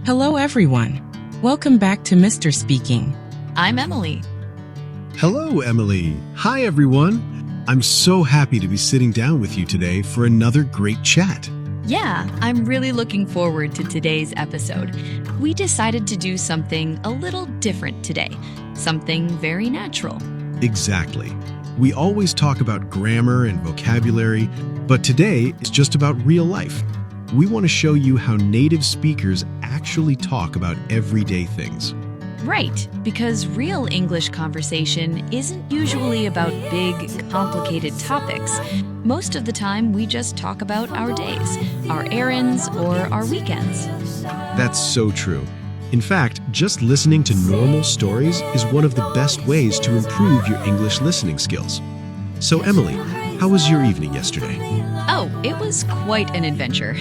Hello, everyone. Welcome back to Mr. Speaking. I'm Emily. Hello, Emily. Hi, everyone. I'm so happy to be sitting down with you today for another great chat. Yeah, I'm really looking forward to today's episode. We decided to do something a little different today, something very natural. Exactly. We always talk about grammar and vocabulary, but today is just about real life. We want to show you how native speakers actually talk about everyday things. Right, because real English conversation isn't usually about big, complicated topics. Most of the time, we just talk about our days, our errands, or our weekends. That's so true. In fact, just listening to normal stories is one of the best ways to improve your English listening skills. So, Emily, how was your evening yesterday? Oh, it was quite an adventure.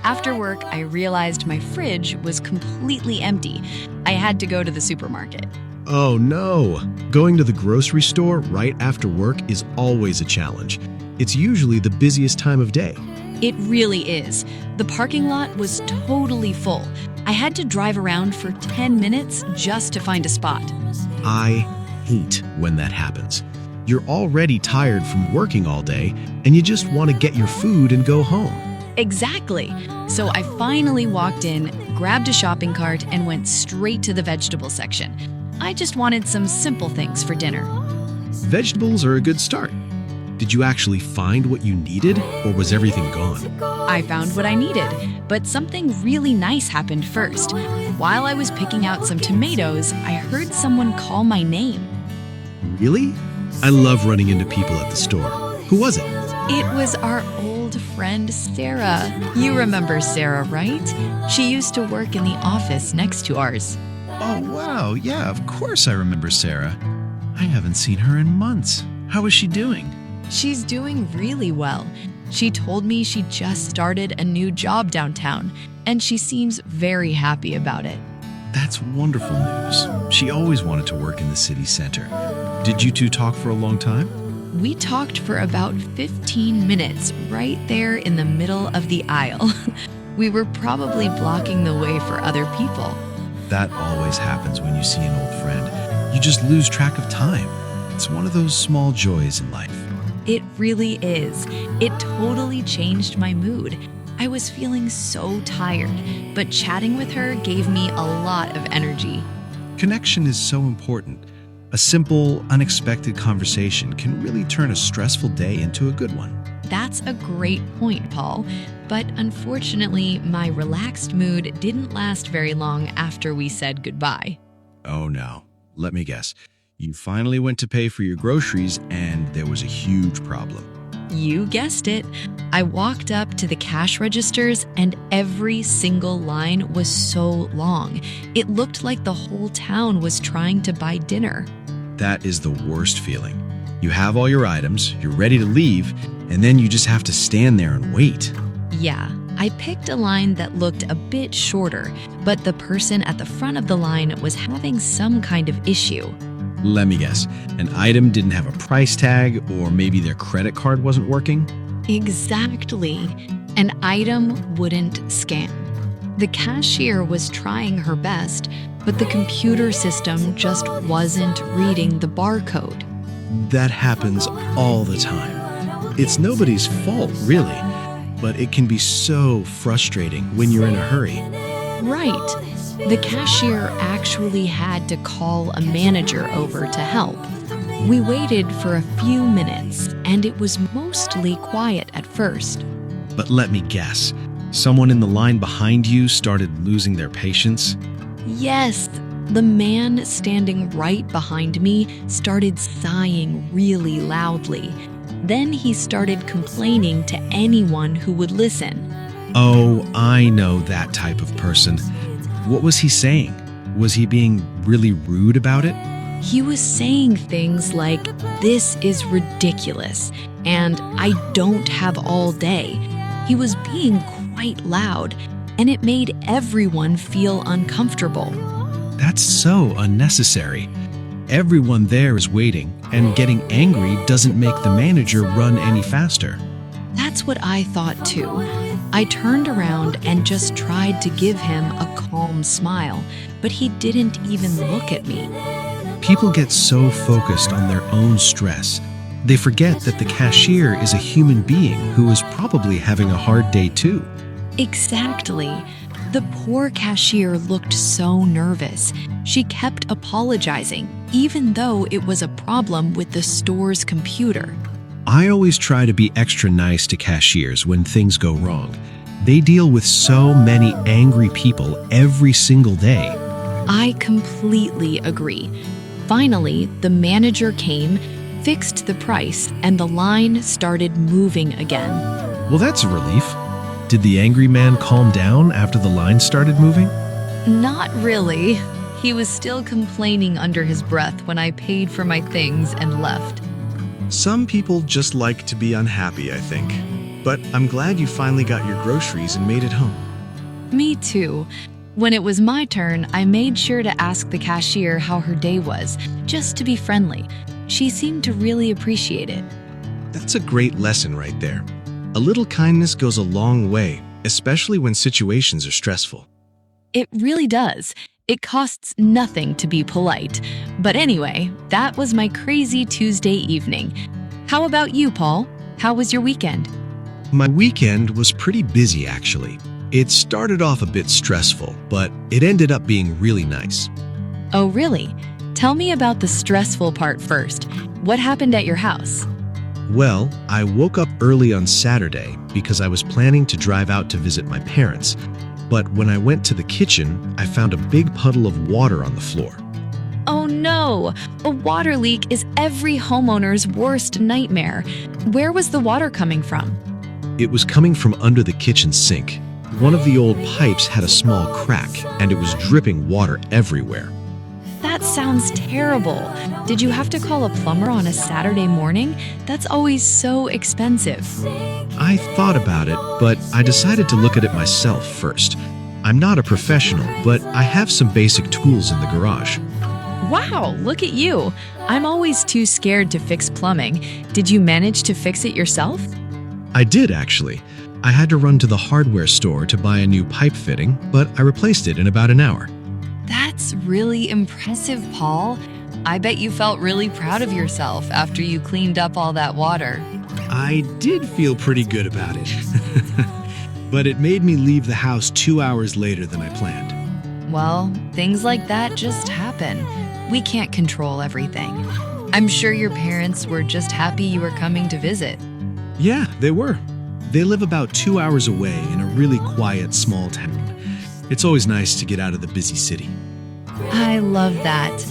After work, I realized my fridge was completely empty. I had to go to the supermarket. Oh no! Going to the grocery store right after work is always a challenge. It's usually the busiest time of day. It really is. The parking lot was totally full. I had to drive around for 10 minutes just to find a spot. I hate when that happens. You're already tired from working all day, and you just want to get your food and go home. Exactly. So I finally walked in, grabbed a shopping cart, and went straight to the vegetable section. I just wanted some simple things for dinner. Vegetables are a good start. Did you actually find what you needed, or was everything gone? I found what I needed, but something really nice happened first. While I was picking out some tomatoes, I heard someone call my name. Really? I love running into people at the store. Who was it? It was our old friend Sarah. You remember Sarah, right? She used to work in the office next to ours. Oh, wow. Yeah, of course I remember Sarah. I haven't seen her in months. How is she doing? She's doing really well. She told me she just started a new job downtown, and she seems very happy about it. That's wonderful news. She always wanted to work in the city center. Did you two talk for a long time? We talked for about 15 minutes right there in the middle of the aisle. We were probably blocking the way for other people. That always happens when you see an old friend. You just lose track of time. It's one of those small joys in life. It really is. It totally changed my mood. I was feeling so tired, but chatting with her gave me a lot of energy. Connection is so important. A simple, unexpected conversation can really turn a stressful day into a good one. That's a great point, Paul. But unfortunately, my relaxed mood didn't last very long after we said goodbye. Oh no. Let me guess. You finally went to pay for your groceries and there was a huge problem. You guessed it. I walked up to the cash registers and every single line was so long. It looked like the whole town was trying to buy dinner. That is the worst feeling. You have all your items, you're ready to leave, and then you just have to stand there and wait. Yeah, I picked a line that looked a bit shorter, but the person at the front of the line was having some kind of issue. Let me guess, an item didn't have a price tag, or maybe their credit card wasn't working? Exactly. An item wouldn't scan. The cashier was trying her best, but the computer system just wasn't reading the barcode. That happens all the time. It's nobody's fault, really, but it can be so frustrating when you're in a hurry. Right. The cashier actually had to call a manager over to help. We waited for a few minutes, and it was mostly quiet at first. But let me guess, someone in the line behind you started losing their patience? Yes, the man standing right behind me started sighing really loudly. Then he started complaining to anyone who would listen. Oh, I know that type of person. What was he saying? Was he being really rude about it? He was saying things like, "This is ridiculous," and "I don't have all day." He was being quite loud, and it made everyone feel uncomfortable. That's so unnecessary. Everyone there is waiting, and getting angry doesn't make the manager run any faster. That's what I thought too. I turned around and just tried to give him a calm smile, but he didn't even look at me. People get so focused on their own stress, they forget that the cashier is a human being who is probably having a hard day too. Exactly. The poor cashier looked so nervous. She kept apologizing, even though it was a problem with the store's computer. I always try to be extra nice to cashiers when things go wrong. They deal with so many angry people every single day. I completely agree. Finally, the manager came, fixed the price, and the line started moving again. Well, that's a relief. Did the angry man calm down after the line started moving? Not really. He was still complaining under his breath when I paid for my things and left. Some people just like to be unhappy, I think. But I'm glad you finally got your groceries and made it home. Me too. When it was my turn, I made sure to ask the cashier how her day was, just to be friendly. She seemed to really appreciate it. That's a great lesson right there. A little kindness goes a long way, especially when situations are stressful. It really does. It costs nothing to be polite. But anyway, that was my crazy Tuesday evening. How about you, Paul? How was your weekend? My weekend was pretty busy, actually. It started off a bit stressful, but it ended up being really nice. Oh, really? Tell me about the stressful part first. What happened at your house? Well, I woke up early on Saturday because I was planning to drive out to visit my parents. But when I went to the kitchen, I found a big puddle of water on the floor. Oh no! A water leak is every homeowner's worst nightmare. Where was the water coming from? It was coming from under the kitchen sink. One of the old pipes had a small crack, and it was dripping water everywhere. That sounds terrible. Did you have to call a plumber on a Saturday morning? That's always so expensive. I thought about it, but I decided to look at it myself first. I'm not a professional, but I have some basic tools in the garage. Wow, look at you. I'm always too scared to fix plumbing. Did you manage to fix it yourself? I did, actually. I had to run to the hardware store to buy a new pipe fitting, but I replaced it in about an hour. That's really impressive, Paul. I bet you felt really proud of yourself after you cleaned up all that water. I did feel pretty good about it. But it made me leave the house 2 hours later than I planned. Well, things like that just happen. We can't control everything. I'm sure your parents were just happy you were coming to visit. Yeah, they were. They live about 2 hours away in a really quiet, small town. It's always nice to get out of the busy city. I love that.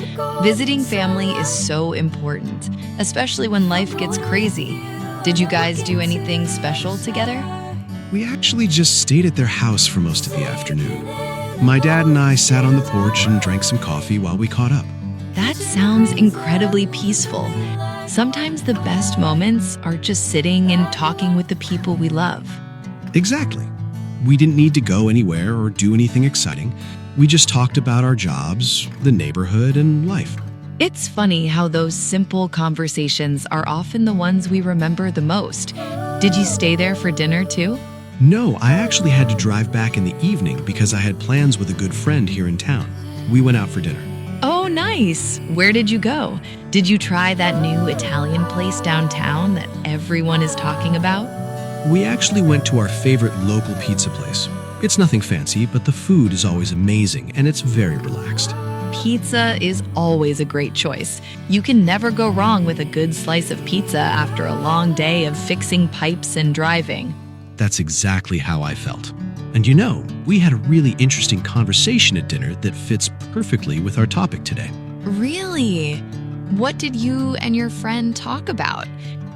Visiting family is so important, especially when life gets crazy. Did you guys do anything special together? We actually just stayed at their house for most of the afternoon. My dad and I sat on the porch and drank some coffee while we caught up. That sounds incredibly peaceful. Sometimes the best moments are just sitting and talking with the people we love. Exactly. We didn't need to go anywhere or do anything exciting. We just talked about our jobs, the neighborhood, and life. It's funny how those simple conversations are often the ones we remember the most. Did you stay there for dinner too? No, I actually had to drive back in the evening because I had plans with a good friend here in town. We went out for dinner. Oh, nice. Where did you go? Did you try that new Italian place downtown that everyone is talking about? We actually went to our favorite local pizza place. It's nothing fancy, but the food is always amazing and it's very relaxed. Pizza is always a great choice. You can never go wrong with a good slice of pizza after a long day of fixing pipes and driving. That's exactly how I felt. And you know, we had a really interesting conversation at dinner that fits perfectly with our topic today. Really? What did you and your friend talk about?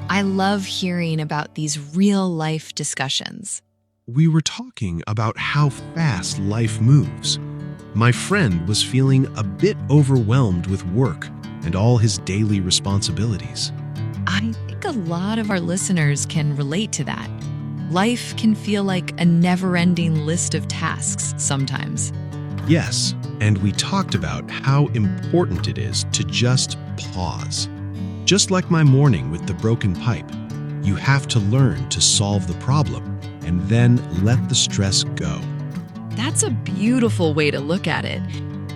I love hearing about these real-life discussions. We were talking about how fast life moves. My friend was feeling a bit overwhelmed with work and all his daily responsibilities. I think a lot of our listeners can relate to that. Life can feel like a never-ending list of tasks sometimes. Yes, and we talked about how important it is to just pause. Just like my morning with the broken pipe. You have to learn to solve the problem and then let the stress go. That's a beautiful way to look at it.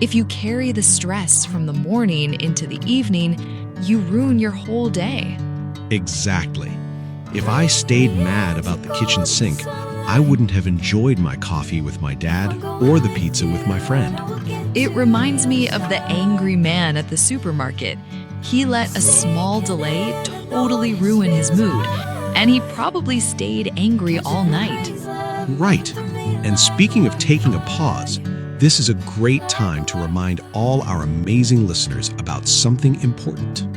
If you carry the stress from the morning into the evening, you ruin your whole day. Exactly. If I stayed mad about the kitchen sink, I wouldn't have enjoyed my coffee with my dad or the pizza with my friend. It reminds me of the angry man at the supermarket. He let a small delay totally ruin his mood, and he probably stayed angry all night. Right. And speaking of taking a pause, this is a great time to remind all our amazing listeners about something important.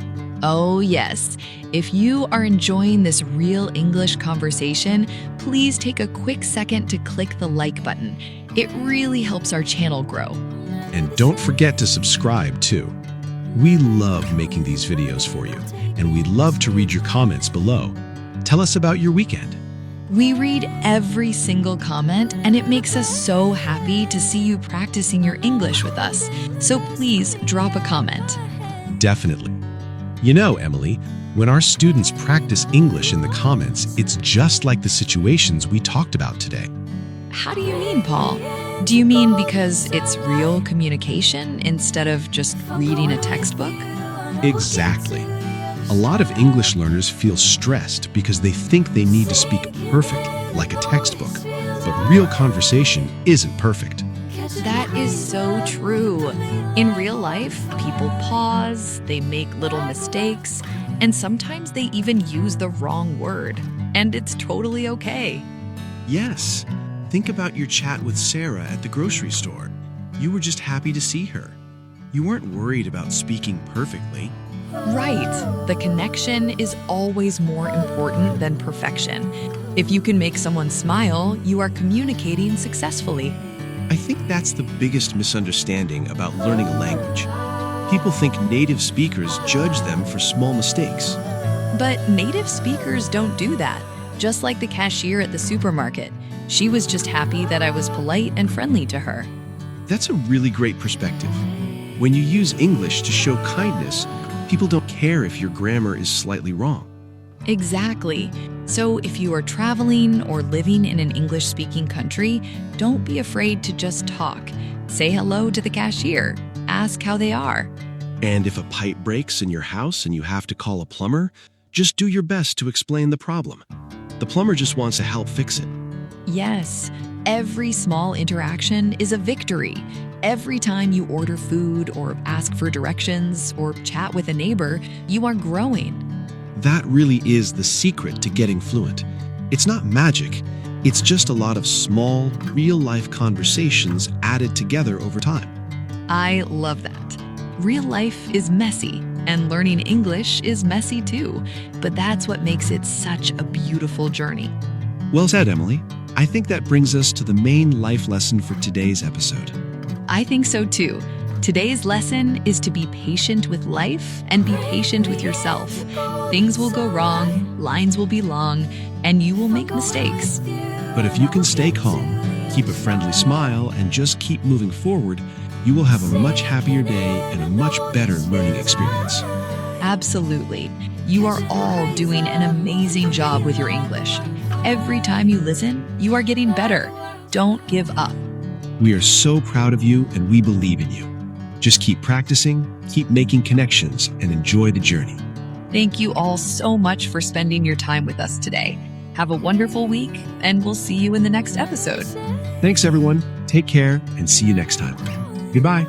Oh, yes. If you are enjoying this real English conversation, please take a quick second to click the like button. It really helps our channel grow. And don't forget to subscribe too. We love making these videos for you, and we'd love to read your comments below. Tell us about your weekend. We read every single comment, and it makes us so happy to see you practicing your English with us. So please drop a comment. Definitely. You know, Emily, when our students practice English in the comments, it's just like the situations we talked about today. How do you mean, Paul? Do you mean because it's real communication instead of just reading a textbook? Exactly. A lot of English learners feel stressed because they think they need to speak perfectly, like a textbook. But real conversation isn't perfect. That is so true. In real life, people pause, they make little mistakes, and sometimes they even use the wrong word. And it's totally okay. Yes. Think about your chat with Sarah at the grocery store. You were just happy to see her. You weren't worried about speaking perfectly. Right. The connection is always more important than perfection. If you can make someone smile, you are communicating successfully. I think that's the biggest misunderstanding about learning a language. People think native speakers judge them for small mistakes. But native speakers don't do that. Just like the cashier at the supermarket. She was just happy that I was polite and friendly to her. That's a really great perspective. When you use English to show kindness, people don't care if your grammar is slightly wrong. Exactly. So if you are traveling or living in an English-speaking country, don't be afraid to just talk. Say hello to the cashier. Ask how they are. And if a pipe breaks in your house and you have to call a plumber, just do your best to explain the problem. The plumber just wants to help fix it. Yes, every small interaction is a victory. Every time you order food or ask for directions or chat with a neighbor, you are growing. That really is the secret to getting fluent. It's not magic. It's just a lot of small, real-life conversations added together over time. I love that. Real life is messy, and learning English is messy too. But that's what makes it such a beautiful journey. Well said, Emily. I think that brings us to the main life lesson for today's episode. I think so too. Today's lesson is to be patient with life and be patient with yourself. Things will go wrong, lines will be long, and you will make mistakes. But if you can stay calm, keep a friendly smile, and just keep moving forward, you will have a much happier day and a much better learning experience. Absolutely. You are all doing an amazing job with your English. Every time you listen, you are getting better. Don't give up. We are so proud of you and we believe in you. Just keep practicing, keep making connections, and enjoy the journey. Thank you all so much for spending your time with us today. Have a wonderful week, and we'll see you in the next episode. Thanks, everyone. Take care and see you next time. Goodbye.